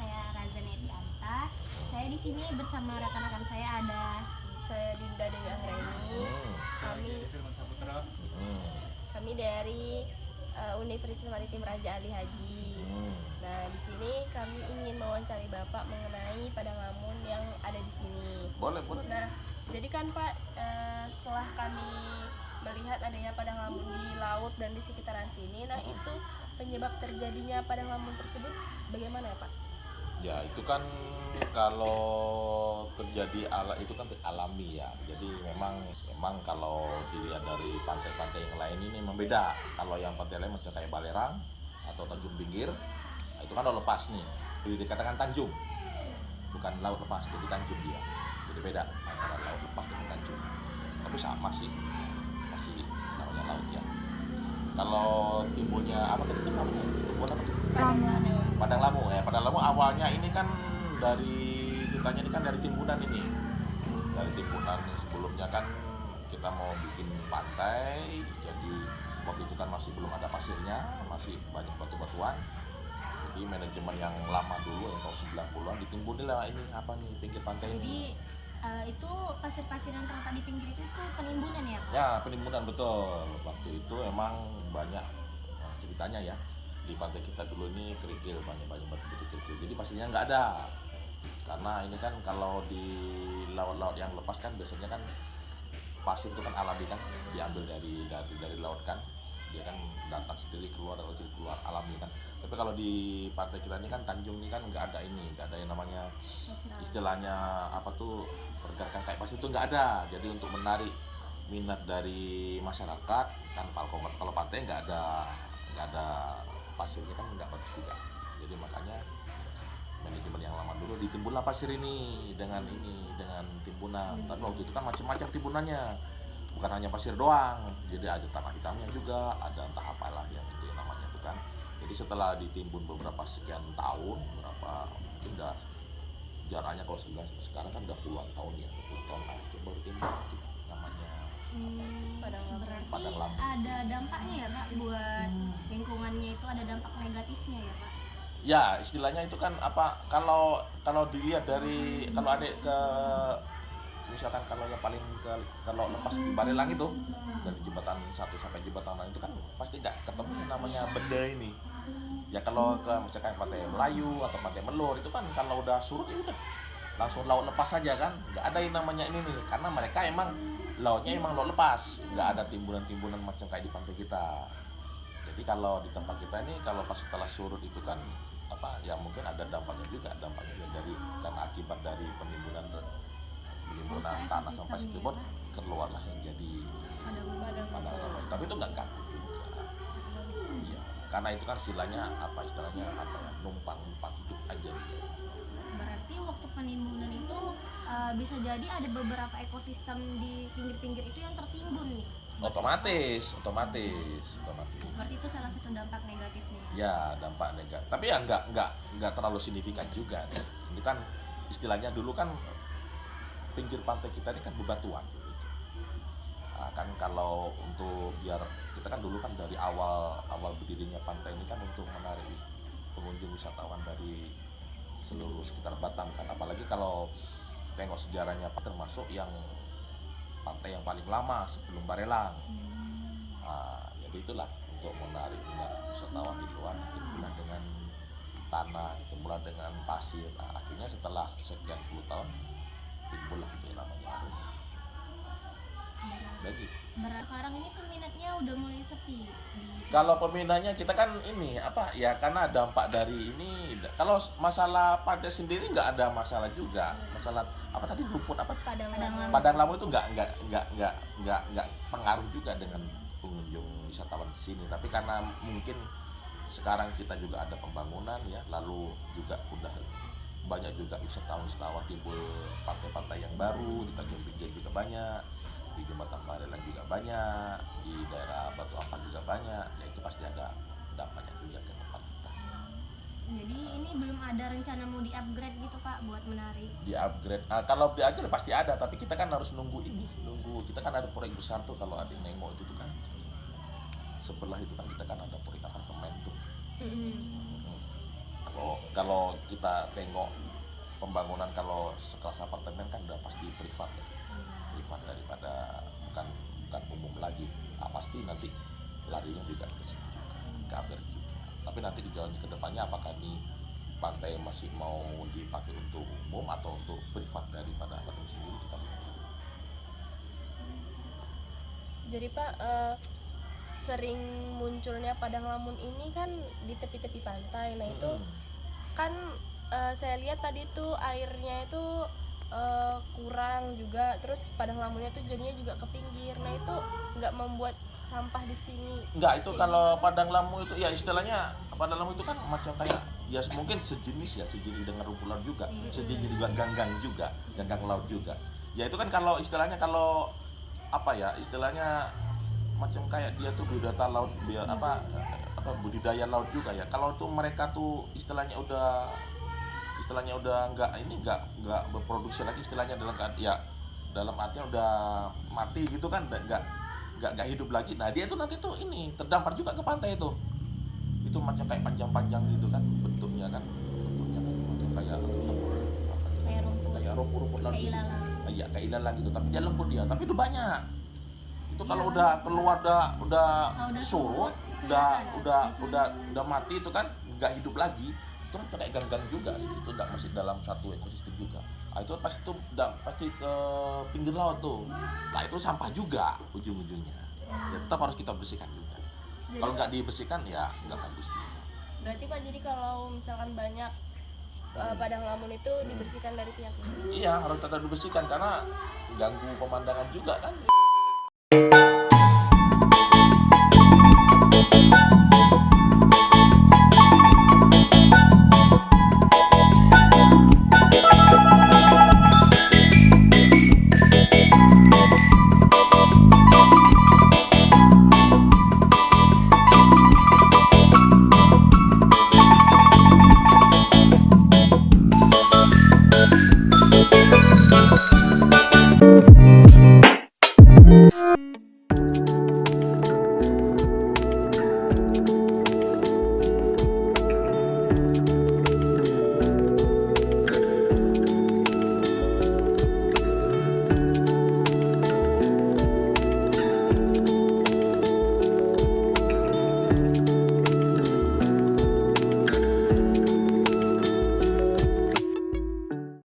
saya Raza Netianta. Saya di sini bersama rekan-rekan saya ada Dinda Dewi Anggraini. Kami dari Universitas Maritim Raja Ali Haji. Nah, di sini kami ingin mewawancari Bapak mengenai Padang Lamun yang ada di sini. Boleh. Nah, jadi kan Pak, setelah kami melihat adanya Padang Lamun di laut dan di sekitaran sini, nah itu penyebab terjadinya Padang Lamun tersebut bagaimana ya Pak? Ya itu kan kalau terjadi itu kan alami ya. Jadi memang kalau dilihat dari pantai-pantai yang lain ini memang beda. Kalau yang pantai lain macam kayak Balerang atau Tanjung Pinggir, itu kan laut lepas nih. Jadi dikatakan Tanjung, bukan laut lepas, jadi Tanjung dia. Jadi beda antara laut lepas dengan Tanjung. Tapi sama sih, masih namanya laut ya. Kalau timbulnya apa tadi namanya? Timbul apa tuh? Padang Lamu ya. Padang Lamu awalnya ini kan dari ceritanya ini kan dari timbunan ini. Dari timbunan sebelumnya kan kita mau bikin pantai, jadi waktu itu kan masih belum ada pasirnya, masih banyak batu-batuan. Jadi manajemen yang lama dulu yang tahun 90-an ditimbunilah ini apa nih pinggir pantai ini. Jadi itu pasir-pasir yang terletak di pinggir itu penimbunan ya Pak? Ya, penimbunan betul. Waktu itu emang banyak ceritanya ya. Di pantai kita dulu ini kerikil, banyak batu-batu kerikil. Jadi pasirnya nggak ada. Karena ini kan kalau di laut-laut yang lepas kan biasanya kan pasir itu kan alami kan, diambil dari laut kan. Dia kan datang sendiri keluar alami kan. Tapi kalau di pantai kita ini kan Tanjung ini kan nggak ada yang namanya istilahnya apa tuh pergerakan kayak pasir itu nggak ada. Jadi untuk menarik minat dari masyarakat kan kalau pantai nggak ada pasirnya kan nggak bagus juga. Jadi makanya manajemen yang lama dulu ditimbunlah pasir ini dengan timbunan. Tapi waktu itu kan macam-macam timbunannya, bukan hanya pasir doang. Jadi ada tanah hitamnya juga, ada entah apalah yang itu namanya itu kan. Jadi setelah ditimbun beberapa sekian tahun, mungkin udah jaraknya kalau sekarang kan udah puluhan tahun ya, 20 tahun lah itu baru timbun itu namanya Berarti Padang Lamun. ada dampaknya ya Pak buat lingkungannya, itu ada dampak negatifnya ya Pak? Ya istilahnya itu kan apa kalau dilihat dari kalau ada ke misalkan kalau yang paling kalau lepas di Barelang itu dari jembatan 1 sampai jembatan lain itu kan pasti nggak ketemu yang namanya benda ini. Ya kalau ke misalkan pantai Melayu atau pantai Melur itu kan kalau udah surut ya udah langsung laut lepas saja kan, nggak ada yang namanya ini nih karena mereka emang lautnya emang laut lepas, nggak ada timbunan-timbunan macam kayak di pantai kita. Jadi kalau di tempat kita ini kalau pas setelah surut itu kan apa ya mungkin ada dampaknya dari karena akibat dari penimbunan tanah sampai situ pun keluarlah yang jadi padang lamun. Tapi itu nggak ganggu juga. Iya, karena itu kan istilahnya numpang hidup aja. Berarti waktu penimbunan itu bisa jadi ada beberapa ekosistem di pinggir-pinggir itu yang tertimbun nih. Otomatis. Berarti itu salah satu dampak negatifnya. Ya dampak negatif. Tapi ya nggak terlalu signifikan juga. Ini kan istilahnya dulu kan pinggir pantai kita ini kan bebatuan. Nah, kan kalau untuk biar kita kan dulu kan dari awal berdirinya pantai ini kan untuk menarik pengunjung wisatawan dari seluruh sekitar Batam kan. Apalagi kalau tengok sejarahnya termasuk yang pantai yang paling lama sebelum Barelang. Nah, jadi itulah untuk menarik minat wisatawan di luar dimulai dengan tanah, dimulai dengan pasir. Nah, akhirnya setelah sekian puluh tahun timbullah itu yang namanya lagi. Sekarang ini peminatnya udah mulai sepi. Kalau peminatnya kita kan ini apa ya karena dampak dari ini. Kalau masalah pantai sendiri nggak ada masalah juga. Masalah apa tadi rumput apa? Padang Lamun itu nggak pengaruh juga dengan pengunjung wisatawan di sini. Tapi karena mungkin sekarang kita juga ada pembangunan ya, lalu juga udah banyak juga wisatawan timbul pantai-pantai yang baru di Tanjung Pinggir juga banyak, di Jembatan Barelang juga banyak, di daerah Batu Ampar juga banyak. Ya itu pasti ada dampaknya juga ke tempat kita. Jadi ini belum ada rencana mau di-upgrade gitu Pak buat menarik? Di-upgrade, kalau di-upgrade pasti ada, tapi kita kan harus nunggu kita kan ada proyek besar tuh kalau ada yang nengok itu tuh kan. Sebelah itu kan kita kan ada proyek apartemen tuh. Kalau kita tengok pembangunan kalau sekelas apartemen kan udah pasti privat ya. Privat daripada bukan umum lagi. Pasti nanti larinya juga ke sini juga, kabar juga. Tapi nanti di jalan ke depannya apakah ini pantai masih mau dipakai untuk umum atau untuk privat daripada apartemen sendiri kita lihat. Jadi Pak, sering munculnya padang lamun ini kan di tepi-tepi pantai. Nah itu kan saya lihat tadi tuh airnya itu kurang juga, terus padang lamunnya tuh jadinya juga ke pinggir. Nah itu nggak membuat sampah di sini? Enggak, itu kalau padang lamu itu ya istilahnya padang lamu itu kan macam kayak ya mungkin sejenis dengan rumput laut juga, sejenis juga ganggang laut juga. Ya itu kan kalau istilahnya kalau apa ya istilahnya macam kayak dia tuh biodata laut budidaya laut juga ya. Kalau tuh mereka tuh istilahnya udah nggak berproduksi lagi istilahnya dalam artinya udah mati gitu kan, nggak hidup lagi. Nah dia tuh nanti tuh ini terdampar juga ke pantai itu macam kayak panjang-panjang gitu kan bentuknya kan macam kayak rumput laut gitu. Iya kayak ilalang gitu, tapi dia lembut dia, tapi itu banyak. Itu kalau udah keluar udah surut, udah mati itu kan nggak hidup lagi. Itu kan kayak ganggang juga sih, itu nggak masih dalam satu ekosistem juga. Nah, itu pasti ke pinggir laut tuh. Nah itu sampah juga ujung-ujungnya. Ya, tetap harus kita bersihkan juga. Kalau nggak dibersihkan ya nggak bagus juga. Berarti Pak, jadi kalau misalkan banyak padang lamun itu dibersihkan dari pihak ini? Iya harus tetap dibersihkan karena ganggu pemandangan juga kan.